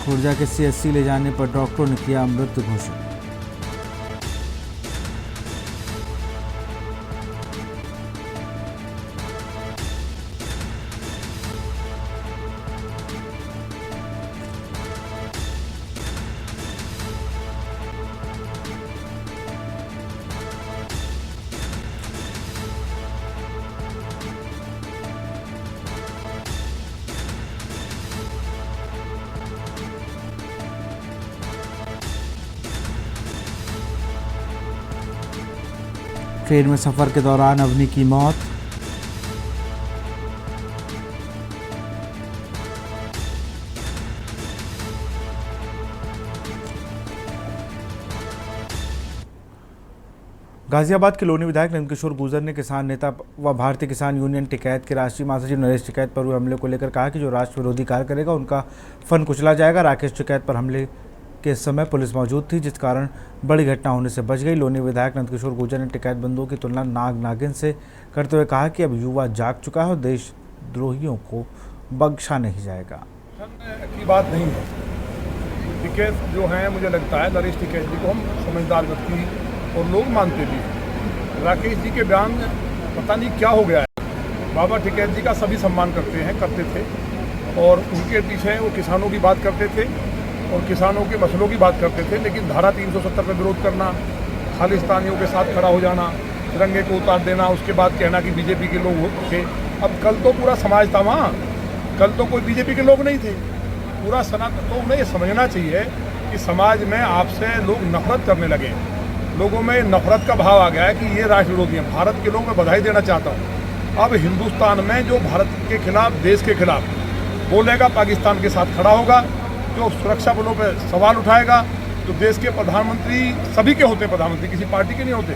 खुर्जा के CSC ले जाने पर डॉक्टरों ने किया मृत घोषित। ट्रेन में सफर के दौरान अवनी की मौत। गाजियाबाद के लोनी विधायक नंदकिशोर गुर्जर ने किसान नेता व भारतीय किसान यूनियन टिकैत के राष्ट्रीय महासचिव नरेश टिकैत पर हुए हमले को लेकर कहा कि जो राष्ट्र विरोधी कार्य करेगा उनका फन कुचला जाएगा। राकेश टिकैत पर हमले के समय पुलिस मौजूद थी, जिस कारण बड़ी घटना होने से बच गई। लोनी विधायक नंदकिशोर गुर्जर ने टिकैत बंधुओं की तुलना नाग नागिन से करते हुए कहा कि अब युवा जाग चुका है और देशद्रोहियों को बख्शा नहीं जाएगा। की बात नहीं है। टिकैत जो है, मुझे लगता है नरेश टिकैत जी को हम समझदार व्यक्ति और लोग मानते भी हैं। राकेश जी के बयान पता नहीं क्या हो गया है। बाबा टिकैत जी का सभी सम्मान करते थे और उनके पीछे वो किसानों की बात करते थे और किसानों के मसलों की बात करते थे, लेकिन धारा 370 का विरोध करना, खालिस्तानियों के साथ खड़ा हो जाना, तिरंगे को उतार देना, उसके बाद कहना कि बीजेपी के लोग थे। अब कल तो पूरा समाज था वहाँ, कल तो कोई बीजेपी के लोग नहीं थे, पूरा सनातन। तो उन्हें ये समझना चाहिए कि समाज में आपसे लोग नफरत करने लगे, लोगों में नफरत का भाव आ गया है कि ये राष्ट्र विरोधी हैं। भारत के लोग मैं बधाई देना चाहता हूँ। अब हिंदुस्तान में जो भारत के खिलाफ, देश के खिलाफ बोलेगा, पाकिस्तान के साथ खड़ा होगा, जो सुरक्षा बलों पर सवाल उठाएगा, तो देश के प्रधानमंत्री सभी के होते हैं, प्रधानमंत्री किसी पार्टी के नहीं होते,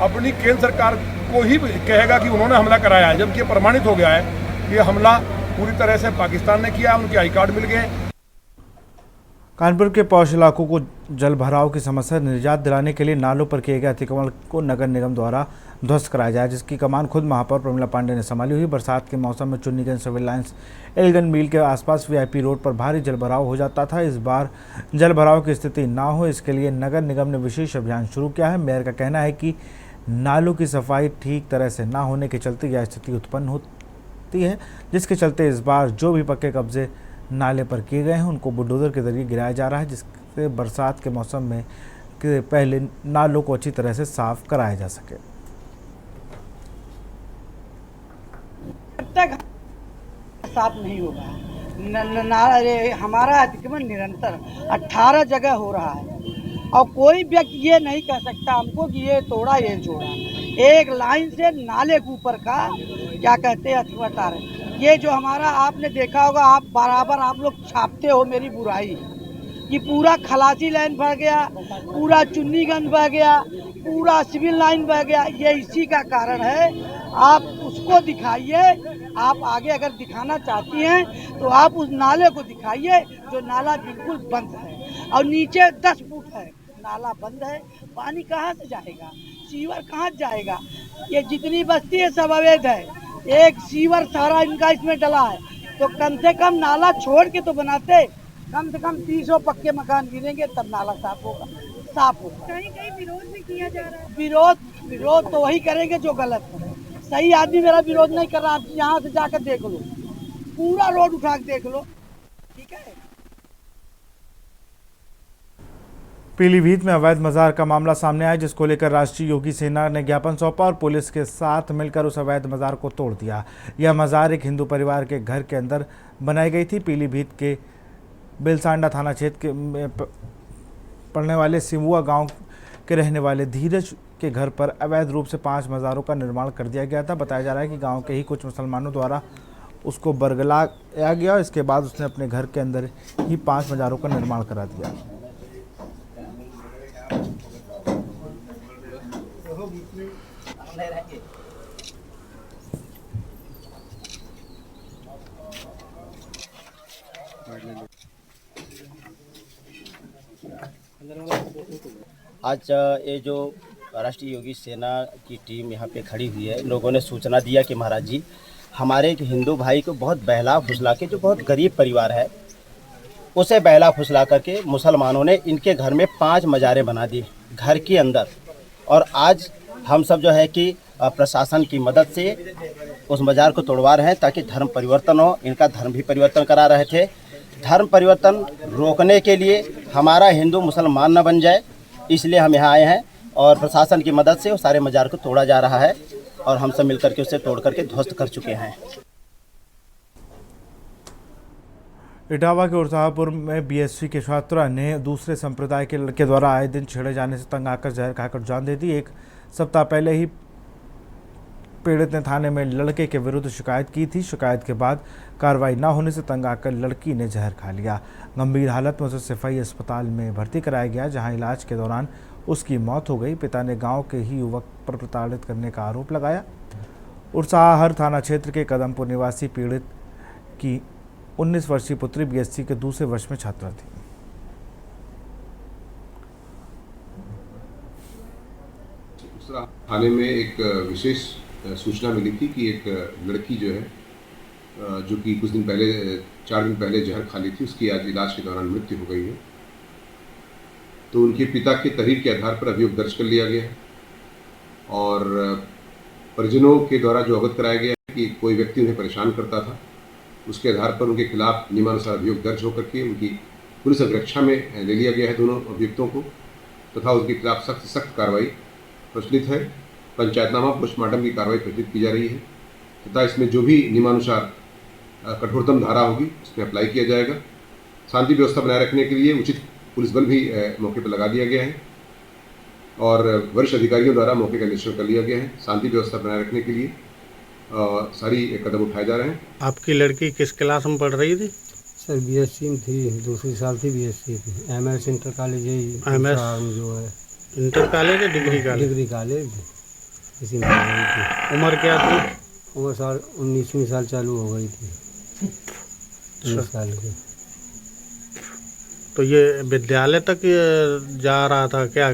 अपनी केंद्र सरकार को ही कहेगा कि उन्होंने हमला कराया है, जबकि ये प्रमाणित हो गया है। ये हमला पूरी तरह से पाकिस्तान ने किया, उनके आई कार्ड मिल गए। कानपुर के पौष इलाकों को जल भराव की समस्या निजात दिलाने के लिए नालों पर किए गए अतिक्रमण को नगर निगम द्वारा ध्वस्त कराया जाए, जिसकी कमान खुद महापौर प्रमिला पांडे ने संभाली हुई। बरसात के मौसम में चुन्नीगंज सिविल लाइंस एलगन मिल के आसपास VIP रोड पर भारी जल भराव हो जाता था। इस बार जल भराव की स्थिति ना हो, इसके लिए नगर निगम ने विशेष अभियान शुरू किया है। मेयर का कहना है कि नालों की सफाई ठीक तरह से ना होने के चलते यह स्थिति उत्पन्न होती है, जिसके चलते इस बार जो भी पक्के कब्जे नाले पर किए गए हैं उनको बुलडोजर के जरिए गिराया जा रहा है, जिससे बरसात के मौसम में के पहले नालों को अच्छी तरह से साफ कराया जा सके। जब तक साफ नहीं होगा हमारा अतिक्रमण निरंतर 18 जगह हो रहा है और कोई व्यक्ति ये नहीं कह सकता हमको कि ये तोड़ा ये जोड़ा। एक लाइन से नाले के ऊपर का क्या कहते हैं अतिक्रमण। ये जो हमारा आपने देखा होगा, आप बराबर आप लोग छापते हो मेरी बुराई, कि पूरा खलासी लाइन बह गया, पूरा चुन्नीगंज बह गया, पूरा सिविल लाइन बह गया। ये इसी का कारण है। आप उसको दिखाइए, आप आगे अगर दिखाना चाहती हैं तो आप उस नाले को दिखाइए जो नाला बिल्कुल बंद है और नीचे 10 फुट है, नाला बंद है। पानी कहाँ से जाएगा, सीवर कहाँ जाएगा? ये जितनी बस्ती है सब अवैध है, एक सीवर सारा इनका इसमें डला है। तो कम से कम नाला छोड़ के तो बनाते, कम से कम 300 पक्के मकान गिरेंगे तब नाला साफ होगा। कहीं कहीं विरोध भी किया जा रहा है। विरोध तो वही करेंगे जो गलत है। सही आदमी मेरा विरोध नहीं कर रहा। आप यहाँ से जाकर देख लो, पूरा रोड उठा के देख लो, ठीक है। पीलीभीत में अवैध मजार का मामला सामने आया, जिसको लेकर राष्ट्रीय योगी सेना ने ज्ञापन सौंपा और पुलिस के साथ मिलकर उस अवैध मजार को तोड़ दिया। यह मजार एक हिंदू परिवार के घर के अंदर बनाई गई थी। पीलीभीत के बेलसांडा थाना क्षेत्र में पड़ने वाले सिमुआ गांव के रहने वाले धीरज के घर पर अवैध रूप से 5 मज़ारों का निर्माण कर दिया गया था। बताया जा रहा है कि गांव के ही कुछ मुसलमानों द्वारा उसको बरगलाया गया। इसके बाद उसने अपने घर के अंदर ही 5 मज़ारों का निर्माण करा दिया। आज ये जो राष्ट्रीय योगी सेना की टीम यहाँ पे खड़ी हुई है, लोगों ने सूचना दिया कि महाराज जी हमारे एक हिंदू भाई को बहुत बहला फुसला के, जो बहुत गरीब परिवार है, उसे बहला फुसला करके मुसलमानों ने इनके घर में 5 मज़ारें बना दी घर के अंदर। और आज हम सब जो है कि प्रशासन की मदद से उस मज़ार को तोड़वा रहे हैं ताकि धर्म परिवर्तन हो। इनका धर्म भी परिवर्तन करा रहे थे। धर्म परिवर्तन रोकने के लिए हमारा हिंदू मुसलमान न बन जाए, इसलिए हम यहाँ आए हैं और प्रशासन की मदद से वो सारे मज़ार को तोड़ा जा रहा है और हम सब मिलकर के उसे तोड़ करके ध्वस्त कर चुके हैं। इटावा के उर्साहपुर में बीएससी के छात्रा ने दूसरे संप्रदाय के लड़के द्वारा आए दिन छेड़े जाने से तंग आकर जहर खाकर जान दे दी। 1 सप्ताह पहले ही पीड़ित ने थाने में लड़के के विरुद्ध शिकायत की थी। शिकायत के बाद कार्रवाई न होने से तंग आकर लड़की ने जहर खा लिया। गंभीर हालत में उसे सिफाई अस्पताल में भर्ती कराया गया, जहां इलाज के दौरान उसकी मौत हो गई। पिता ने गांव के ही युवक पर प्रताड़ित करने का आरोप लगाया। उर्साहर थाना क्षेत्र के कदमपुर निवासी पीड़ित की 19 वर्षीय पुत्री बीएससी के दूसरे वर्ष में छात्रा थी। थाने में एक विशेष सूचना मिली थी कि एक लड़की जो है जो कि कुछ दिन पहले 4 दिन पहले जहर खा ली थी, उसकी आज इलाज के दौरान मृत्यु हो गई है। तो उनके पिता की तहरीर के आधार पर अभियोग दर्ज कर लिया गया है और परिजनों के द्वारा जो अवगत कराया गया है कि कोई व्यक्ति उन्हें परेशान करता था, उसके आधार पर उनके खिलाफ नियमानुसार अभियोग दर्ज होकर के उनकी पुलिस अभिरक्षा में ले लिया गया है दोनों अभियुक्तों को, तथा उनके खिलाफ सख्त से सख्त कार्रवाई प्रचलित है। पंचायतनामा पोस्टमार्टम की कार्रवाई प्रचलित की जा रही है तथा इसमें जो भी नियमानुसार कठोरतम धारा होगी उसमें अप्लाई किया जाएगा। शांति व्यवस्था बनाए रखने के लिए उचित पुलिस बल भी मौके पर लगा दिया गया है और वरिष्ठ अधिकारियों द्वारा मौके का निरीक्षण कर लिया गया है। शांति व्यवस्था बनाए रखने के लिए सारी कदम उठाए जा रहे हैं। आपकी लड़की किस क्लास में पढ़ रही थी? सर बीएससी में थी, दूसरी साल थी बीएससी की। एमएस इंटर कॉलेज एमएस जो है इंटर कॉलेज है डिग्री कॉलेज? डिग्री कॉलेज इसी में थी। उम्र क्या थी? उम्र साल 19वीं साल चालू हो गई थी। 19 साल की। तो ये विद्यालय तक जा रहा था क्या?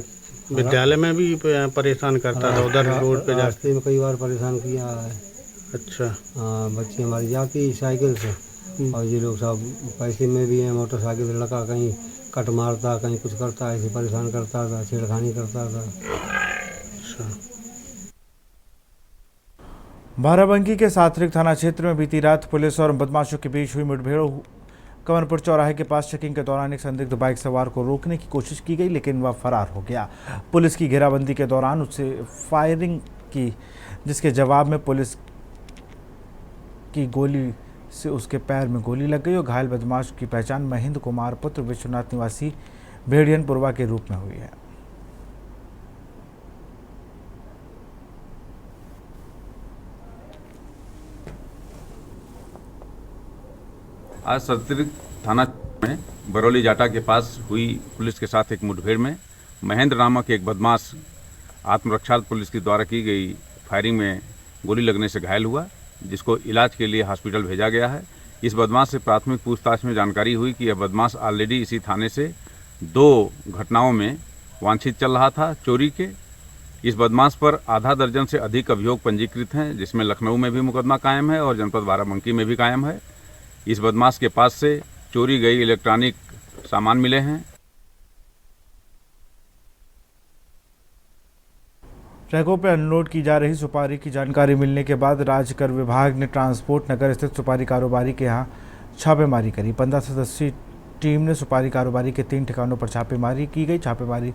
विद्यालय में भी परेशान करता था उधर रोड पे जाके? रास्ते में कई बार परेशान किया है। अच्छा। हाँ, बच्ची हमारी जाती साइकिल से और ये लोग सब पैसे में भी हैं, मोटरसाइकिल से लगा कहीं कट मारता, कहीं कुछ करता, ऐसे परेशान करता था, छेड़खानी करता था। अच्छा। बाराबंकी के सात्रिक थाना क्षेत्र में बीती रात पुलिस और बदमाशों के बीच हुई मुठभेड़। कंवरपुर चौराहे के पास चेकिंग के दौरान एक संदिग्ध बाइक सवार को रोकने की कोशिश की गई, लेकिन वह फरार हो गया। पुलिस की घेराबंदी के दौरान उससे फायरिंग की, जिसके जवाब में पुलिस की गोली से उसके पैर में गोली लग गई और घायल बदमाश की पहचान महेंद्र कुमार पुत्र विश्वनाथ निवासी भेड़ियनपुरवा के रूप में हुई है। आज सात्रिक थाना में बरौली जाटा के पास हुई पुलिस के साथ एक मुठभेड़ में महेंद्र नामक एक बदमाश आत्मरक्षा पुलिस के द्वारा की गई फायरिंग में गोली लगने से घायल हुआ, जिसको इलाज के लिए हॉस्पिटल भेजा गया है। इस बदमाश से प्राथमिक पूछताछ में जानकारी हुई कि यह बदमाश ऑलरेडी इसी थाने से 2 घटनाओं में वांछित चल रहा था चोरी के। इस बदमाश पर आधा दर्जन से अधिक अभियोग पंजीकृत हैं, जिसमें लखनऊ में भी मुकदमा कायम है और जनपद बाराबंकी में भी कायम है। इस बदमाश के पास से चोरी गई इलेक्ट्रॉनिक सामान मिले हैं। ट्रकों पर अनलोड की जा रही सुपारी की जानकारी मिलने के बाद राज्य कर विभाग ने ट्रांसपोर्ट नगर स्थित सुपारी कारोबारी के यहाँ छापेमारी करी। 15 सदस्यीय टीम ने सुपारी कारोबारी के 3 ठिकानों पर छापेमारी की गई। छापेमारी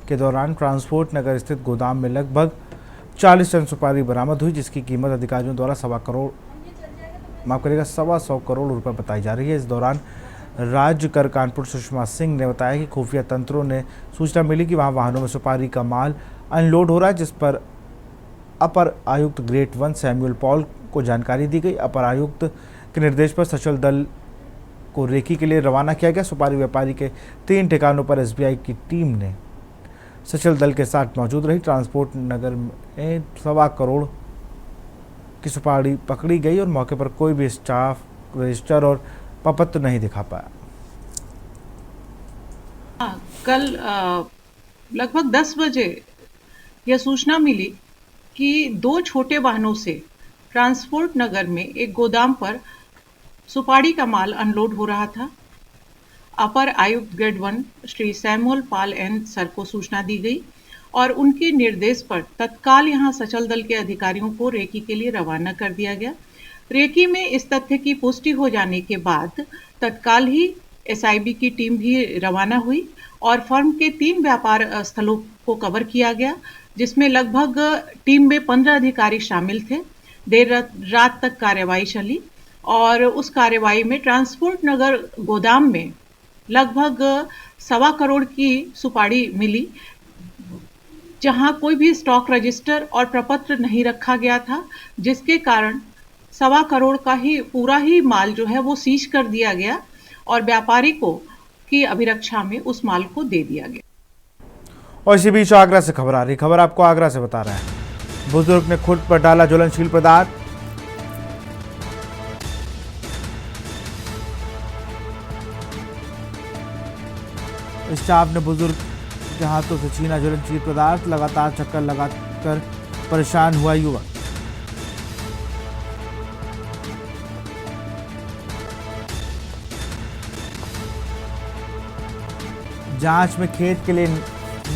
के दौरान ट्रांसपोर्ट नगर स्थित गोदाम में लगभग 40 टन सुपारी बरामद हुई, जिसकी कीमत अधिकारियों द्वारा 125 करोड़ रुपए बताई जा रही है। इस दौरान राज्य कर कानपुर सुषमा सिंह ने बताया कि खुफिया तंत्रों ने सूचना मिली कि वहां वाहनों में सुपारी का माल अनलोड हो रहा है, जिस पर अपर आयुक्त ग्रेड 1 सैमुअल पॉल को जानकारी दी गई। अपर आयुक्त के निर्देश पर सचल दल को रेकी के लिए रवाना किया गया। सुपारी व्यापारी के 3 ठिकानों पर एसबीआई की टीम ने सचल दल के साथ मौजूद रही। ट्रांसपोर्ट नगर में 1.25 करोड़ की सुपारी पकड़ी गई और मौके पर कोई भी स्टाफ रजिस्टर और पपत्र नहीं दिखा पाया। कल लगभग 10 बजे यह सूचना मिली कि 2 छोटे वाहनों से ट्रांसपोर्ट नगर में एक गोदाम पर सुपारी का माल अनलोड हो रहा था। अपर आयुक्त ग्रेड 1 श्री सैमुअल पाल एन सर को सूचना दी गई और उनके निर्देश पर तत्काल यहां सचल दल के अधिकारियों को रेकी के लिए रवाना कर दिया गया। रेकी में इस तथ्य की पुष्टि हो जाने के बाद तत्काल ही एसआईबी की टीम भी रवाना हुई और फर्म के 3 व्यापार स्थलों को कवर किया गया, जिसमें लगभग टीम में 15 अधिकारी शामिल थे। देर रात तक कार्यवाही चली और उस कार्यवाही में ट्रांसपोर्ट नगर गोदाम में लगभग 1.25 करोड़ की सुपारी मिली, जहां कोई भी स्टॉक रजिस्टर और प्रपत्र नहीं रखा गया था, जिसके कारण 1.25 करोड़ का ही पूरा ही माल जो है वो सीज कर दिया गया और व्यापारी को की अभिरक्षा में उस माल को दे दिया गया। और इसी बीच आगरा से खबर आ रही, खबर आपको आगरा से बता रहा है। बुजुर्ग ने खुद पर डाला ज्वलनशील पदार्थ। स्टाफ ने बुजुर्ग के हाथों से छीना ज्वलनशील पदार्थ। लगातार चक्कर लगाकर परेशान हुआ युवक। जांच में खेत के लिए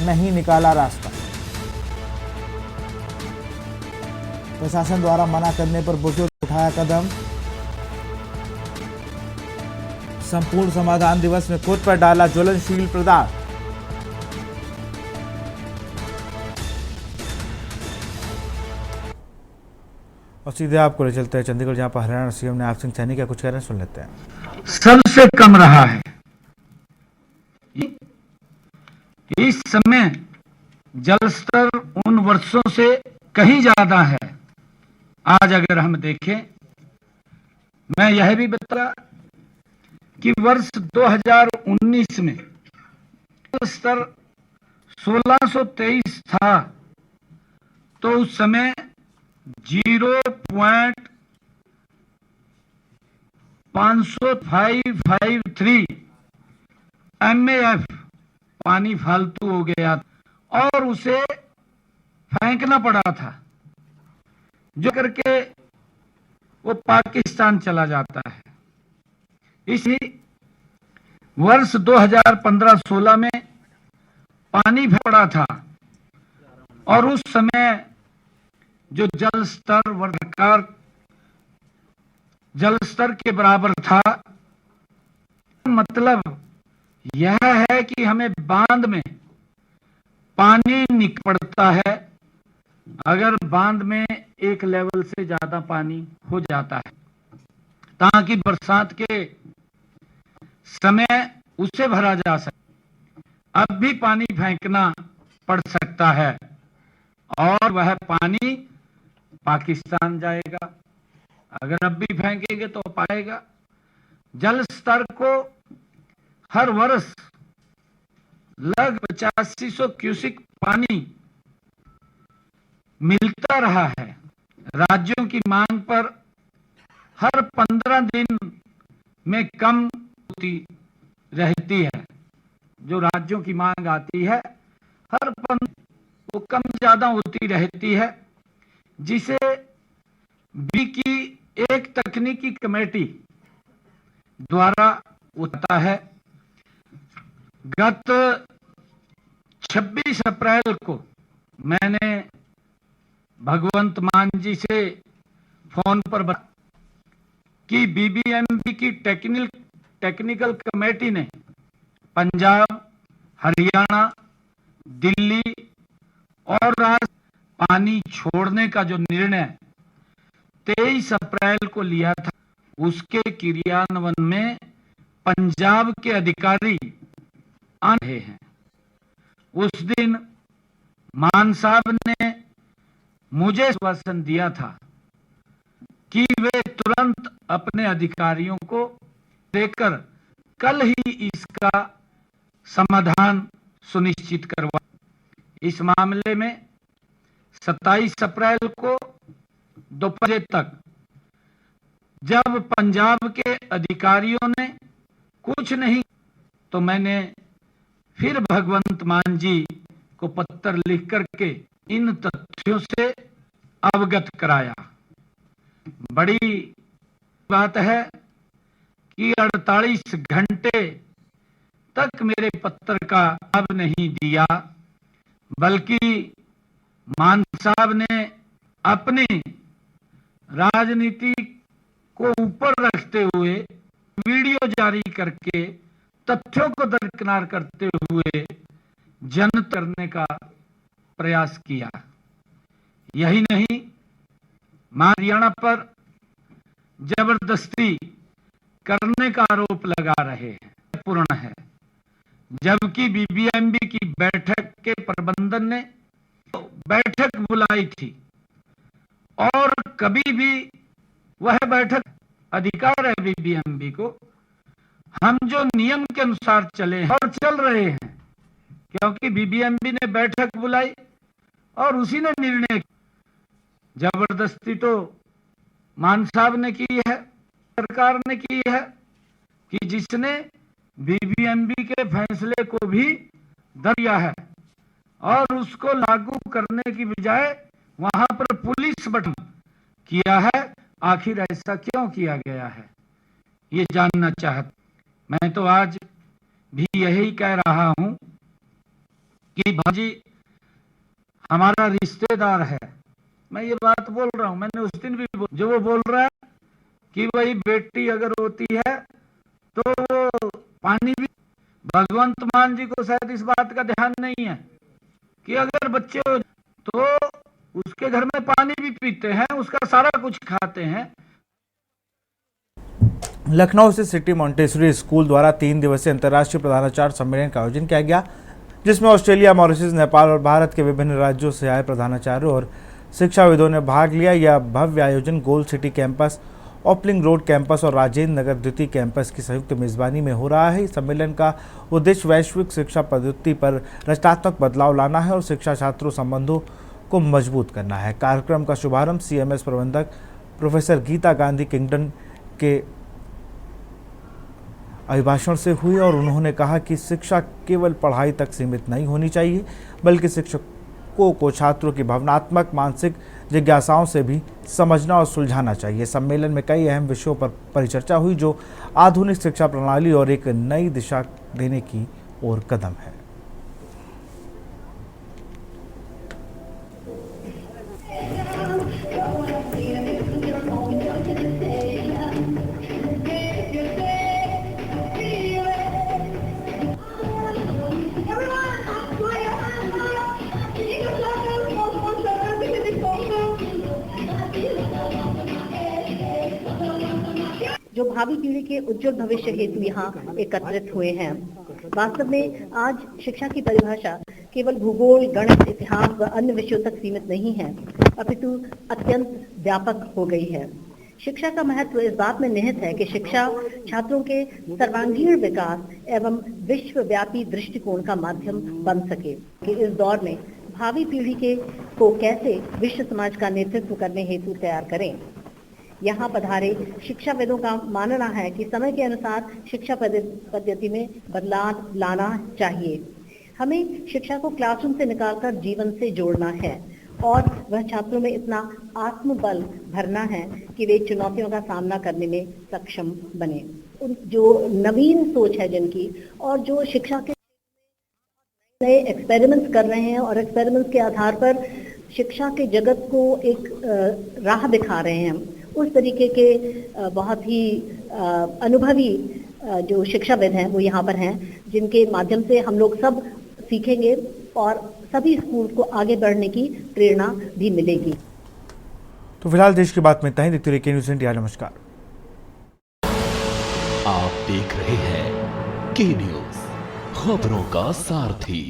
नहीं निकाला रास्ता। प्रशासन द्वारा मना करने पर बुजुर्ग उठाया कदम। संपूर्ण समाधान दिवस में खुद पर डाला ज्वलनशील पदार्थ। और सीधे आपको ले चलते हैं चंडीगढ़, जहां पर हरियाणा सीएम ने सिंह सैनी का कुछ कहना सुन लेते हैं। सबसे कम रहा है इस समय, जल स्तर उन वर्षों से कहीं ज्यादा है। आज अगर हम देखें, मैं यह भी बता कि वर्ष 2019 में जल स्तर 1623 था, तो उस समय 0.553 MAF पानी फालतू हो गया और उसे फेंकना पड़ा था, जो करके वो पाकिस्तान चला जाता है। इसी वर्ष 2015-16 में पानी पड़ा था और उस समय जो जल स्तर वर्गाकार जल स्तर के बराबर था। मतलब यह है कि हमें बांध में पानी निक पड़ता है अगर बांध में एक लेवल से ज्यादा पानी हो जाता है, ताकि बरसात के समय उसे भरा जा सके। अब भी पानी फेंकना पड़ सकता है और वह पानी पाकिस्तान जाएगा। अगर अब भी फेंकेंगे तो पाएगा। जल स्तर को हर वर्ष लगभग 8500 क्यूसिक पानी मिलता रहा है। राज्यों की मांग पर हर 15 दिन में कम होती रहती है। जो राज्यों की मांग आती है हर 15 वो कम ज्यादा होती रहती है, जिसे बी की एक तकनीकी कमेटी द्वारा होता है। गत 26 अप्रैल को मैंने भगवंत मान जी से फोन पर बताया कि बीबीएमबी की टेक्निकल कमेटी ने पंजाब, हरियाणा, दिल्ली और राजस्थान पानी छोड़ने का जो निर्णय 23 अप्रैल को लिया था, उसके क्रियान्वयन में पंजाब के अधिकारी आ रहे हैं। उस दिन मान साहब ने मुझे आश्वासन दिया था कि वे तुरंत अपने अधिकारियों को देकर कल ही इसका समाधान सुनिश्चित करवा। इस मामले में 27 अप्रैल को दोपहर तक जब पंजाब के अधिकारियों ने कुछ नहीं, तो मैंने फिर भगवंत मान जी को पत्र लिख करके इन तथ्यों से अवगत कराया। बड़ी बात है कि 48 घंटे तक मेरे पत्र का जवाब नहीं दिया, बल्कि मान साहब ने अपनी राजनीति को ऊपर रखते हुए वीडियो जारी करके तथ्यों को दरकिनार करते हुए जनता करने का प्रयास किया। यही नहीं, हरियाणा पर जबरदस्ती करने का आरोप लगा रहे हैं, पूर्ण है। जबकि बीबीएमबी की बैठक के प्रबंधन ने बैठक बुलाई थी और कभी भी वह बैठक अधिकार है बीबीएमबी को। हम जो नियम के अनुसार चले हैं और चल रहे हैं, क्योंकि बीबीएमबी ने बैठक बुलाई और उसी ने निर्णय। जबरदस्ती तो मान साहब ने की है, सरकार ने की है, कि जिसने बीबीएमबी के फैसले को भी दिया है और उसको लागू करने की बजाय वहां पर पुलिस बटन किया है। आखिर ऐसा क्यों किया गया है, ये जानना चाहता। मैं तो आज भी यही कह रहा हूं कि भाजी हमारा रिश्तेदार है। मैं ये बात बोल रहा हूं, मैंने उस दिन भी जो वो बोल रहा है कि भाई बेटी अगर होती है तो वो पानी भी, भगवंत मान जी को शायद इस बात का ध्यान नहीं है कि अगर बच्चे हो तो उसके घर में पानी भी पीते हैं, उसका सारा कुछ खाते हैं। लखनऊ से सिटी मॉन्टेसरी स्कूल द्वारा 3 दिवसीय अंतर्राष्ट्रीय प्रधानाचार्य सम्मेलन का आयोजन किया गया, जिसमें ऑस्ट्रेलिया, मॉरिशस, नेपाल और भारत के विभिन्न राज्यों से आए प्रधानाचार्यों और शिक्षाविदों ने भाग लिया। यह भव्य आयोजन गोल्ड सिटी कैंपस, ओपलिंग रोड कैंपस और राजेंद्र नगर द्वितीय कैंपस की संयुक्त मेजबानी में हो रहा है। इस सम्मेलन का उद्देश्य वैश्विक शिक्षा पद्धति पर रचनात्मक बदलाव लाना है और शिक्षा छात्रों संबंधों को मजबूत करना है। कार्यक्रम का शुभारंभ सीएमएस प्रबंधक प्रोफेसर गीता गांधी किंगडन के अभिभाषण से हुई और उन्होंने कहा कि शिक्षा केवल पढ़ाई तक सीमित नहीं होनी चाहिए, बल्कि शिक्षकों को छात्रों की भावनात्मक मानसिक जिज्ञासाओं से भी समझना और सुलझाना चाहिए। सम्मेलन में कई अहम विषयों पर परिचर्चा हुई, जो आधुनिक शिक्षा प्रणाली और एक नई दिशा देने की ओर कदम है। जो भावी पीढ़ी के उज्जवल भविष्य हेतु यहाँ एकत्रित हुए हैं। वास्तव में आज शिक्षा की परिभाषा केवल भूगोल, गणित, इतिहास व अन्य विषयों तक सीमित नहीं है, अपितु अत्यंत व्यापक हो गई है। शिक्षा का महत्व इस बात में निहित है कि शिक्षा छात्रों के सर्वांगीण विकास एवं विश्वव्यापी दृष्टिकोण का माध्यम बन सके। कि इस दौर में भावी पीढ़ी को कैसे विश्व समाज का नेतृत्व करने हेतु तैयार करें। यहाँ पधारे शिक्षाविदों का मानना है कि समय के अनुसार शिक्षा पद्धति में बदलाव लाना चाहिए। हमें शिक्षा को क्लासरूम से निकालकर जीवन से जोड़ना है और वह छात्रों में इतना आत्मबल भरना है कि वे चुनौतियों का सामना करने में सक्षम बने। जो नवीन सोच है जिनकी, और जो शिक्षा के नए एक्सपेरिमेंट्स कर रहे हैं और एक्सपेरिमेंट्स के आधार पर शिक्षा के जगत को एक राह दिखा रहे हैं, उस तरीके के बहुत ही अनुभवी जो शिक्षाविद हैं वो यहाँ पर हैं, जिनके माध्यम से हम लोग सब सीखेंगे और सभी स्कूल को आगे बढ़ने की प्रेरणा भी मिलेगी। तो फिलहाल देश की बात में इतना ही। देखते रहिए के न्यूज़ इंडिया। नमस्कार। आप देख रहे हैं के न्यूज़, खबरों का सारथी।